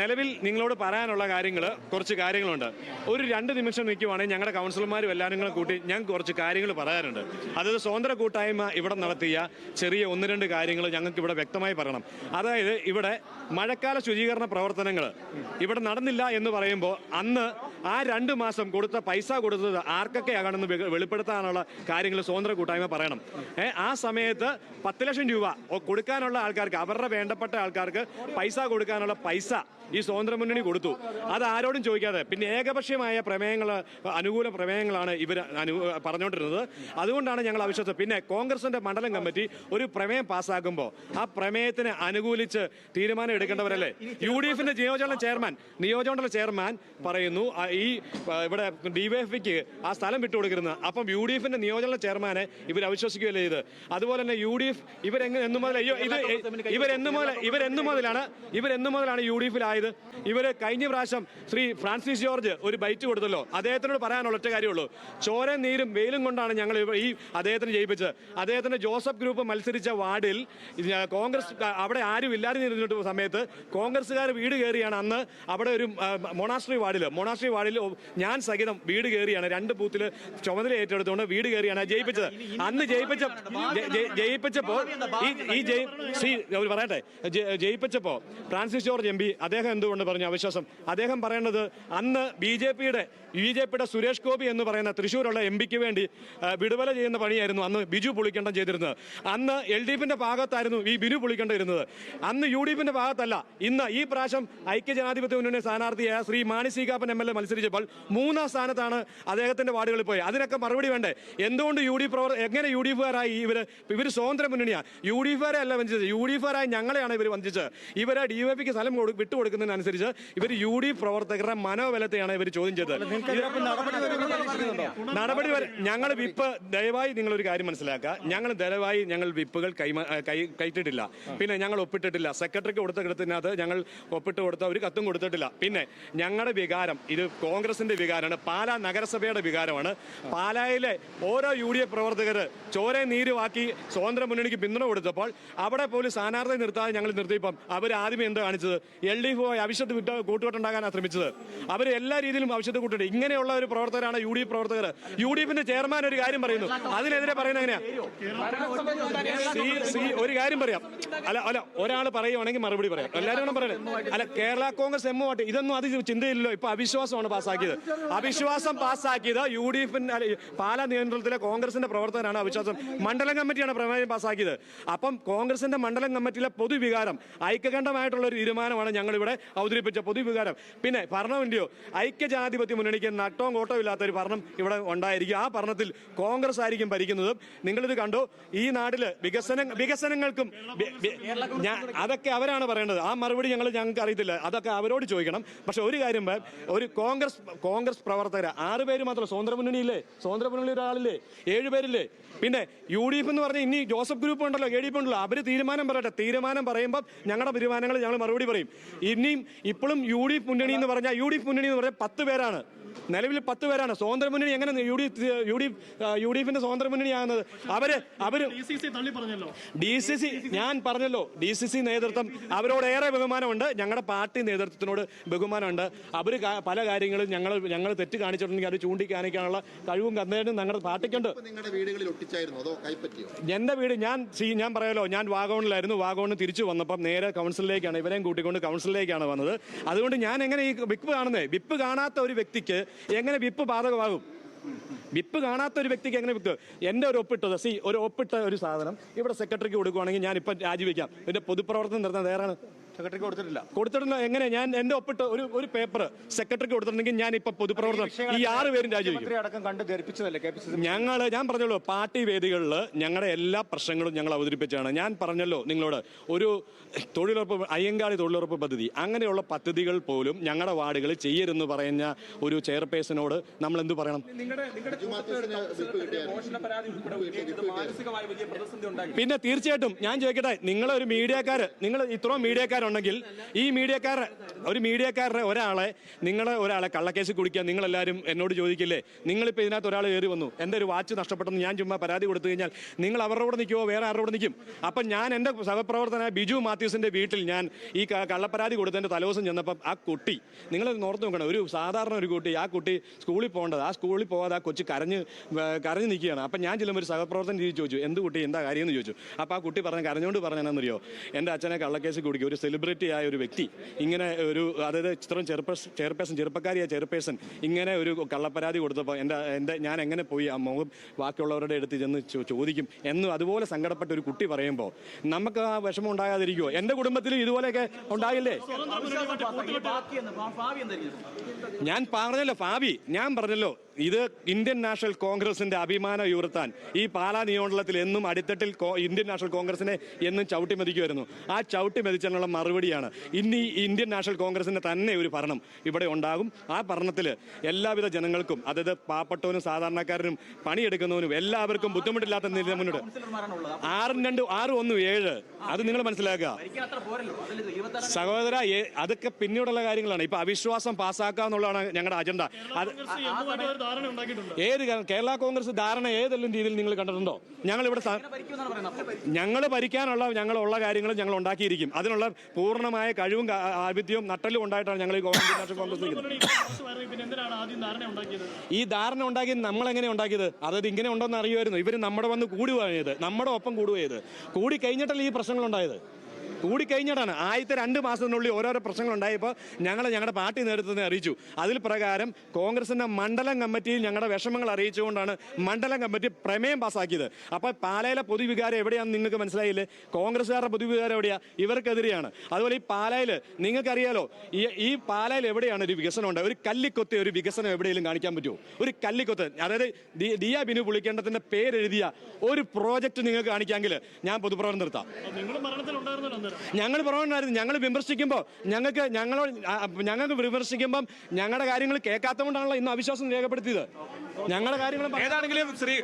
നിലവിൽ നിങ്ങളോട് പറയാനുള്ള കുറച്ച് കാര്യങ്ങളുണ്ട്. ഒരു 2 നിമിഷം നിൽക്കുവാണെങ്കിൽ ഞങ്ങളുടെ കൗൺസിലർമാരും എല്ലാവരും കൂടെ കൂട്ടി ഞങ്ങൾക്ക് കുറച്ച് കാര്യങ്ങൾ പറയാനുണ്ട്. അതായത് സ്വതന്ത്ര കൂട്ടായ്മ ഇവിടെ നടത്തിയ ചെറിയ 1-2 കാര്യങ്ങൾ ഞങ്ങൾക്ക് ഇവിടെ വ്യക്തമായി പറയണം. അതായത് ഇവിടെ മഴക്കാല ശുചീകരണ പ്രവർത്തനങ്ങൾ ഇവിടെ നടന്നില്ല എന്ന് പറയുമ്പോൾ അന്ന് ആ 2 മാസം കൊടുത്ത പൈസ കൊടുത്തത് ആർക്കൊക്കെയാണെന്ന് വെളിപ്പെടുത്താനുള്ള കാര്യങ്ങൾ സ്വതന്ത്ര കൂട്ടായ്മ പറയണം. ആ സമയത്ത് 10 ലക്ഷം രൂപ കൊടുക്കാനുള്ള ആൾക്കാർക്ക്, അവരുടെ വേണ്ടപ്പെട്ട ആൾക്കാർക്ക് പൈസ കൊടുക്കാനുള്ള പൈസ ഈ സ്വതന്ത്ര മുന്നണി കൊടുത്തു. അത് ആരോടും ചോദിക്കാതെ. പിന്നെ ഏകപക്ഷീയമായ അനുകൂല പ്രമേയങ്ങളാണ് ഇവർ പറഞ്ഞുകൊണ്ടിരുന്നത്. അതുകൊണ്ടാണ് ഞങ്ങൾ അവിശ്വസിച്ചത്. പിന്നെ കോൺഗ്രസിന്റെ മണ്ഡലം കമ്മിറ്റി ഒരു പ്രമേയം പാസ്സാക്കുമ്പോൾ ആ പ്രമേയത്തിന് അനുകൂലിച്ച് തീരുമാനം എടുക്കേണ്ടവരല്ലേ? UDFന്റെ നിയോജകമണ്ഡല ചെയർമാൻ പറയുന്നു ഈ ഇവിടെ DYFക്ക് ആ സ്ഥലം വിട്ടുകൊടുക്കരുത്. അപ്പം UDFന്റെ നിയോജകമണ്ഡല ചെയർമാനെ ഇവർ അവിശ്വസിക്കുകയല്ലേ ചെയ്ത്. അതുപോലെ തന്നെ UDF ഇവരെന്നു മുതലാണ് UDFിലായത്? ഇവര് കഴിഞ്ഞ പ്രാവശ്യം ശ്രീ ഫ്രാൻസിസ് ജോർജ് ഒരു ബൈറ്റ് കൊടുത്തല്ലോ. അദ്ദേഹത്തിനോട് പറയാനുള്ള ഒറ്റ കാര്യമുള്ളൂ, ചോരയും നീരും വെയിലും കൊണ്ടാണ് ഞങ്ങൾ ഈ അദ്ദേഹത്തിന് ജയിപ്പിച്ചത്. അദ്ദേഹത്തിന്റെ ജോസഫ് ഗ്രൂപ്പ് മത്സരിച്ച വാർഡിൽ കോൺഗ്രസ് അവിടെ ആരും ഇല്ലാതിരുന്നിട്ട് സമയത്ത് കോൺഗ്രസ്സുകാർ വീട് കയറിയാണ് അന്ന് അവിടെ ഒരു മൊണാസ്ട്രി വാർഡിൽ ഞാൻ സഹിതം വീട് കയറിയാണ് 2 ബൂത്തിൽ ചുമതല ഏറ്റെടുത്തുകൊണ്ട് വീട് കയറിയാണ് ജയിപ്പിച്ചത്. അന്ന് ജയിപ്പിച്ചപ്പോൾ ജയിപ്പിച്ചപ്പോൾ ഫ്രാൻസിസ് ജോർജ് MP അദ്ദേഹം എന്തുകൊണ്ട് പറഞ്ഞു അവിശ്വാസം? അദ്ദേഹം പറയുന്നത് അന്ന് ബി ജെ പിയുടെ സുരേഷ് ഗോപി എന്ന് പറയുന്ന തൃശ്ശൂരുള്ള MP വേണ്ടി വിടുതല ചെയ്യുന്ന പണിയായിരുന്നു അന്ന് ബിജു പുളിക്കണ്ടം ചെയ്തിരുന്നത്. അന്ന് LDFന്റെ ഭാഗത്തായിരുന്നു ഈ ബിനു പുളിക്കണ്ടം ഇരുന്നത്. അന്ന് UDFന്റെ ഭാഗത്തല്ല. ഇന്ന് ഈ പ്രാവശ്യം ഐക്യജനാധിപത്യ മുന്നണി സ്ഥാനാർത്ഥിയായ ശ്രീ മാണി സി കാപ്പൻ MLA മത്സരിച്ചപ്പോൾ 3ാം സ്ഥാനത്താണ് അദ്ദേഹത്തിന്റെ വാർഡുകളിൽ പോയി. അതിനൊക്കെ മറുപടി വേണ്ടേ? എന്തുകൊണ്ട് എങ്ങനെ UDFുകാരായി ഇവർ സ്വതന്ത്ര മുന്നണിയാണ്? UDFുകാരെ അല്ല വഞ്ചിച്ചത്, UDFുകാരായി ഞങ്ങളെയാണ് ഇവർ വഞ്ചിച്ചത്. ഇവരെ DYFക്ക് സ്ഥലം വിട്ടുകൊടുക്കുന്നതിനനുസരിച്ച് ഇവർ UDF പ്രവർത്തകരുടെ മനോബലത്തെയാണ് ഇവർ ചോദ്യം ചെയ്തത്. നടപടി ഞങ്ങൾ വിപ്പ് ദയവായി നിങ്ങളൊരു കാര്യം മനസ്സിലാക്കുക. ഞങ്ങൾ വിപ്പുകൾ കയറ്റിട്ടില്ല. പിന്നെ ഞങ്ങൾ ഒപ്പിട്ടിട്ടില്ല. സെക്രട്ടറിക്ക് കൊടുത്ത കൃത്യത്തിനകത്ത് ഞങ്ങൾ ഒപ്പിട്ട് കൊടുത്ത ഒരു കത്തും കൊടുത്തിട്ടില്ല. പിന്നെ ഞങ്ങളുടെ വികാരം ഇത് കോൺഗ്രസിന്റെ വികാരമാണ്, പാലാ നഗരസഭയുടെ വികാരമാണ്. പാലായിലെ ഓരോ UDF പ്രവർത്തകർ ചോരയും നീരുമാക്കി സ്വതന്ത്ര മുന്നണിക്ക് പിന്തുണ കൊടുത്തപ്പോൾ അവിടെ പോലും സ്ഥാനാർത്ഥി നിർത്താതെ ഞങ്ങൾ നിർത്തിയപ്പം അവർ ആദ്യമേ എന്താ കാണിച്ചത്? LDF ആവശ്യത്ത് കൂട്ടുകെട്ടുണ്ടാകാനാണ് ശ്രമിച്ചത്. അവർ എല്ലാ രീതിയിലും ആവശ്യത്തെ കൂട്ടിട്ട് ഇങ്ങനെയുള്ള ഒരു പ്രവർത്തകരാണ് UDF പ്രവർത്തകർ. UDFന്റെ ചെയർമാൻ ഒരു കാര്യം പറയുന്നു, അതിനെതിരെ പറയുന്നത് എങ്ങനെയാ? ഒരു കാര്യം പറയാം, അല്ല ഒരാൾ പറയുവാണെങ്കിൽ മറുപടി പറയാം, എല്ലാവരും പറയണേ. അല്ല കേരള കോൺഗ്രസ് MO ഇതൊന്നും അത് ചിന്തയില്ലല്ലോ. ഇപ്പൊ അവിശ്വാസമാണ് പാസ്സാക്കിയത്. അവിശ്വാസം പാസ്സാക്കിയത് UDFന്റെ പാലാ നിയന്ത്രണത്തിലെ കോൺഗ്രസിന്റെ പ്രവർത്തകരാണ്. അവിശ്വാസം മണ്ഡലം കമ്മിറ്റിയാണ് പ്രമേയം പാസ്സാക്കിയത്. അപ്പം കോൺഗ്രസിന്റെ മണ്ഡലം കമ്മിറ്റിയിലെ പൊതുവികാരം ഐക്യകണ്ഠമായിട്ടുള്ള ഒരു തീരുമാനമാണ് ഞങ്ങൾ ഇവിടെ അവതരിപ്പിച്ച പൊതുവികാരം. പിന്നെ ഭരണമില്ലയോ? ഐക്യജനാധിപത്യ മുന്നണിക്ക് നട്ടവും കോട്ടവും ഇല്ലാത്ത ഒരു ഭരണം ഇവിടെ ഉണ്ടായിരിക്കും. ആ ഭരണത്തിൽ കോൺഗ്രസ് ആയിരിക്കും ഭരിക്കുന്നതും. നിങ്ങളിത് കണ്ടു. ഈ നാട്ടില് വികസനങ്ങൾക്കും അതൊക്കെ അവരാണ് പറയേണ്ടത്. ആ മറുപടി ഞങ്ങൾക്ക് അറിയത്തില്ല, അതൊക്കെ അവരോട് ചോദിക്കണം. പക്ഷെ ഒരു കാര്യം, ഒരു കോൺഗ്രസ് പ്രവർത്തകർ 6 പേര് മാത്രം. സ്വതന്ത്ര മുന്നണിയില്ലേ? സ്വതന്ത്ര മുന്നണി ഒരാളില്ലേ? 7 പേരില്ലേ? പിന്നെ UDF എന്ന് പറഞ്ഞാൽ ഇനി ജോസഫ് ഗ്രൂപ്പ് ഉണ്ടല്ലോ, ADF ഉണ്ടല്ലോ, അവര് തീരുമാനം പറയട്ടെ. തീരുമാനം പറയുമ്പോൾ ഞങ്ങളുടെ തീരുമാനങ്ങൾ ഞങ്ങൾ മറുപടി പറയും. ഇനിയും ഇപ്പോഴും UDF മുന്നണി എന്ന് പറഞ്ഞാൽ 10 പേരാണ്. നിലവിൽ 10 പേരാണ്. സ്വതന്ത്ര മുന്നണി എങ്ങനെ UDFന്റെ സ്വതന്ത്ര മുന്നണിയാകുന്നത്? DCC ഞാൻ പറഞ്ഞല്ലോ, DCC നേതൃത്വം അവരോട് ഏറെ ബഹുമാനമുണ്ട്. ഞങ്ങളുടെ പാർട്ടി നേതൃത്വത്തിനോട് ബഹുമാനമുണ്ട്. അവർ പല കാര്യങ്ങളും ഞങ്ങൾ തെറ്റ് കാണിച്ചിട്ടുണ്ടെങ്കിൽ അത് ചൂണ്ടിക്കാണിക്കാനുള്ള കഴിവും കന്നേരും ഞങ്ങളുടെ പാർട്ടിക്കുണ്ട്. എന്റെ വീട് ഞാൻ പറയാലോ, ഞാൻ വാഗോണിലായിരുന്നു. വാഗോണിൽ തിരിച്ചു വന്നപ്പം നേരെ കൗൺസിലിലേക്കാണ്, ഇവരെയും കൂട്ടിക്കൊണ്ട് കൗൺസിലിലേക്കാണ് വന്നത്. അതുകൊണ്ട് ഞാൻ എങ്ങനെ ഈ വിപ്പ് കാണുന്നത്? വിപ്പ് കാണാത്ത ഒരു വ്യക്തിക്ക് എങ്ങനെ വിപ്പ് ബാധകമാകും? വിപ്പ് കാണാത്ത ഒരു വ്യക്തിക്ക് എങ്ങനെ വിപ്പ്? എൻ്റെ ഒരു ഒപ്പിട്ട ഒരു സാധനം ഇവിടെ സെക്രട്ടറിക്ക് കൊടുക്കുവാണെങ്കിൽ ഞാൻ ഇപ്പം രാജിവെക്കാം. ഇതിന്റെ പൊതുപ്രവർത്തനം നടത്താൻ തയ്യാറാണ്. സെക്രട്ടറിക്ക് കൊടുത്തിട്ടില്ല. എങ്ങനെ ഞാൻ എന്റെ ഒപ്പിട്ട് ഒരു പേപ്പർ സെക്രട്ടറിക്ക് കൊടുത്തിട്ടുണ്ടെങ്കിൽ ഞാൻ ഇപ്പൊ പൊതുപ്രവർത്തനം ഈ 6 പേരും രാജിവെക്കും. ഞാൻ പറഞ്ഞല്ലോ, പാർട്ടി വേദികളിൽ ഞങ്ങളുടെ എല്ലാ പ്രശ്നങ്ങളും ഞങ്ങൾ അവതരിപ്പിച്ചാണ്. ഞാൻ പറഞ്ഞല്ലോ നിങ്ങളോട്, ഒരു അയ്യങ്കാളി തൊഴിലുറപ്പ് പദ്ധതി, അങ്ങനെയുള്ള പദ്ധതികൾ പോലും ഞങ്ങളുടെ വാർഡുകളിൽ ചെയ്യരുതെന്ന് പറയുന്ന ഒരു ചെയർപേഴ്സണോട് നമ്മൾ എന്ത് പറയണം? പിന്നെ തീർച്ചയായിട്ടും ഞാൻ ചോദിക്കട്ടെ, നിങ്ങൾ ഇത്രയും മീഡിയക്കാർ മീഡിയക്കാരുണ്ടെങ്കിൽ ഈ മീഡിയക്കാരുടെ ഒരാളെ കള്ളക്കേസ് കുടിക്കാൻ നിങ്ങളെല്ലാവരും എന്നോട് ചോദിക്കില്ലേ? നിങ്ങളിപ്പോൾ ഇതിനകത്ത് ഒരാൾ കയറി വന്നു, എൻ്റെ ഒരു വാച്ച് നഷ്ടപ്പെട്ടെന്ന് ഞാൻ ചുമ്മാ പരാതി കൊടുത്തു കഴിഞ്ഞാൽ നിങ്ങൾ അവരുടെ കൂടെ നിൽക്കുമോ വേറെ ആരുടെ കൂടെ നിൽക്കും? അപ്പം ഞാൻ എൻ്റെ സഹപ്രവർത്തകനായ ബിജു മാത്യൂസിൻ്റെ വീട്ടിൽ ഞാൻ ഈ കള്ളപ്പരാതി കൊടുത്തതിൻ്റെ തലേദിവസം ചെന്നപ്പം ആ കുട്ടി, നിങ്ങളത് ഓർത്ത് നോക്കണം, ഒരു സാധാരണ ഒരു കുട്ടി, ആ കുട്ടി സ്കൂളിൽ പോകേണ്ടത്, ആ സ്കൂളിൽ പോകാതെ ആ കൊച്ചു കരഞ്ഞ് നിൽക്കുകയാണ്. അപ്പം ഞാൻ ചെല്ലുമ്പോൾ ഒരു സഹപ്രവർത്തകൻ ചോദിച്ചു, എന്ത് കുട്ടി എന്താ കാര്യം എന്ന് ചോദിച്ചു. അപ്പോൾ ആ കുട്ടി കരഞ്ഞുകൊണ്ട് പറഞ്ഞെന്നറിയോ, എൻ്റെ അച്ഛനെ കള്ളക്കേസ് കുടിക്കുക, ഒരു സെലിബ്രിറ്റി ആയ ഒരു വ്യക്തി ഇങ്ങനെ അതായത് ഇത്രയും ചെറുപ്പക്കാരിയായ ചെയർപേഴ്സൺ ഇങ്ങനെ ഒരു കള്ളപ്പരാതി കൊടുത്തപ്പോൾ ഞാൻ എങ്ങനെ പോയി ആ മുഖം ബാക്കിയുള്ളവരുടെ അടുത്ത് ചെന്ന് ചോദിക്കും എന്നും അതുപോലെ സങ്കടപ്പെട്ട ഒരു കുട്ടി പറയുമ്പോൾ നമുക്ക് ആ വിഷമം ഉണ്ടാകാതിരിക്കുമോ? എൻ്റെ കുടുംബത്തിൽ ഇതുപോലെയൊക്കെ ഉണ്ടാകില്ലേ? ഞാൻ പറഞ്ഞല്ലോ ഇത് ഇന്ത്യൻ നാഷണൽ കോൺഗ്രസിന്റെ അഭിമാനം ഉയർത്താൻ ഈ പാലാ നിയമമണ്ഡലത്തിൽ എന്നും അടിത്തട്ടിൽ ഇന്ത്യൻ നാഷണൽ കോൺഗ്രസിനെ എന്നും ചവിട്ടി മെതിക്കുമായിരുന്നു. ആ ചവിട്ടി മെതിച്ചതിനുള്ള മറുപടിയാണ് ഇനി ഇന്ത്യൻ നാഷണൽ കോൺഗ്രസിന്റെ തന്നെ ഒരു ഭരണം ഇവിടെ ഉണ്ടാകും. ആ ഭരണത്തിൽ എല്ലാവിധ ജനങ്ങൾക്കും, അതായത് പാവപ്പെട്ടവനും സാധാരണക്കാരനും പണിയെടുക്കുന്നവനും എല്ലാവർക്കും ബുദ്ധിമുട്ടില്ലാത്ത നില മുന്നോട്ട് 6-2-6-1-7 അത് നിങ്ങൾ മനസ്സിലാക്കുക സഹോദര. അതൊക്കെ പിന്നീടുള്ള കാര്യങ്ങളാണ്. ഇപ്പൊ അവിശ്വാസം പാസ്സാക്കുക എന്നുള്ളതാണ് ഞങ്ങളുടെ അജണ്ട. അത് കേരള കോൺഗ്രസ് ധാരണ ഏതെല്ലാം രീതിയിൽ നിങ്ങൾ കണ്ടിട്ടുണ്ടോ? ഞങ്ങൾ ഭരിക്കാനുള്ള ഞങ്ങളുള്ള കാര്യങ്ങൾ ഞങ്ങൾ ഉണ്ടാക്കിയിരിക്കും. അതിനുള്ള പൂർണ്ണമായ കഴിവും ആഭിത്യവും നട്ടലും ഉണ്ടായിട്ടാണ് ഞങ്ങൾ ഈ നാഷണൽ കോൺഗ്രസ് ഈ ധാരണ ഉണ്ടാക്കിയത്. നമ്മളെങ്ങനെ ഉണ്ടാക്കിയത്? അതായത് ഇങ്ങനെ ഉണ്ടോന്ന് അറിയുമായിരുന്നു. ഇവർ നമ്മുടെ വന്ന് കൂടുകയത്, നമ്മുടെ ഒപ്പം കൂടുകയത്, കൂടി കഴിഞ്ഞിട്ടല്ലേ ഈ പ്രശ്നങ്ങൾ ഉണ്ടായത്. കൂടിക്കഴിഞ്ഞിട്ടാണ്. ആദ്യത്തെ 2 മാസത്തിനുള്ളിൽ ഓരോരോ പ്രശ്നങ്ങൾ ഉണ്ടായപ്പോൾ ഞങ്ങളുടെ പാർട്ടി നേതൃത്വത്തെ അറിയിച്ചു. അതിൽ പ്രകാരം കോൺഗ്രസിന്റെ മണ്ഡലം കമ്മിറ്റിയിൽ ഞങ്ങളുടെ വിഷമങ്ങൾ അറിയിച്ചുകൊണ്ടാണ് മണ്ഡലം കമ്മിറ്റി പ്രമേയം പാസ്സാക്കിയത്. അപ്പോൾ പാലായിലെ പൊതുവികാരം എവിടെയാണെന്ന് നിങ്ങൾക്ക് മനസ്സിലായില്ലേ? കോൺഗ്രസ്സുകാരുടെ പൊതുവികാരം എവിടെയാ? ഇവർക്കെതിരെയാണ്. അതുപോലെ ഈ പാലായിൽ നിങ്ങൾക്കറിയാലോ, ഈ പാലായിൽ എവിടെയാണ് ഒരു വികസനം ഉണ്ടായത്? ഒരു കല്ലിക്കൊത്ത് ഒരു വികസനം എവിടെയെങ്കിലും കാണിക്കാൻ പറ്റുമോ? ഒരു കല്ലിക്കൊത്ത്, അതായത് ദിയ ബിനു പുളിക്കേണ്ടതിന്റെ പേരെഴുതിയ ഒരു പ്രോജക്റ്റ് നിങ്ങൾക്ക് കാണിക്കാമെങ്കിൽ ഞാൻ പൊതുപ്രവർത്തനം നിർത്താം. ഞങ്ങൾ പ്രവർത്തനമായിരുന്നു. ഞങ്ങൾ വിമർശിക്കുമ്പോൾ ഞങ്ങൾക്ക് വിമർശിക്കുമ്പം ഞങ്ങളുടെ കാര്യങ്ങൾ കേൾക്കാത്തതുകൊണ്ടാണല്ലോ ഇന്ന് അവിശ്വാസം രേഖപ്പെടുത്തിയത്. ഞങ്ങളുടെ കാര്യങ്ങൾ ഏതാണെങ്കിലും ശ്രീ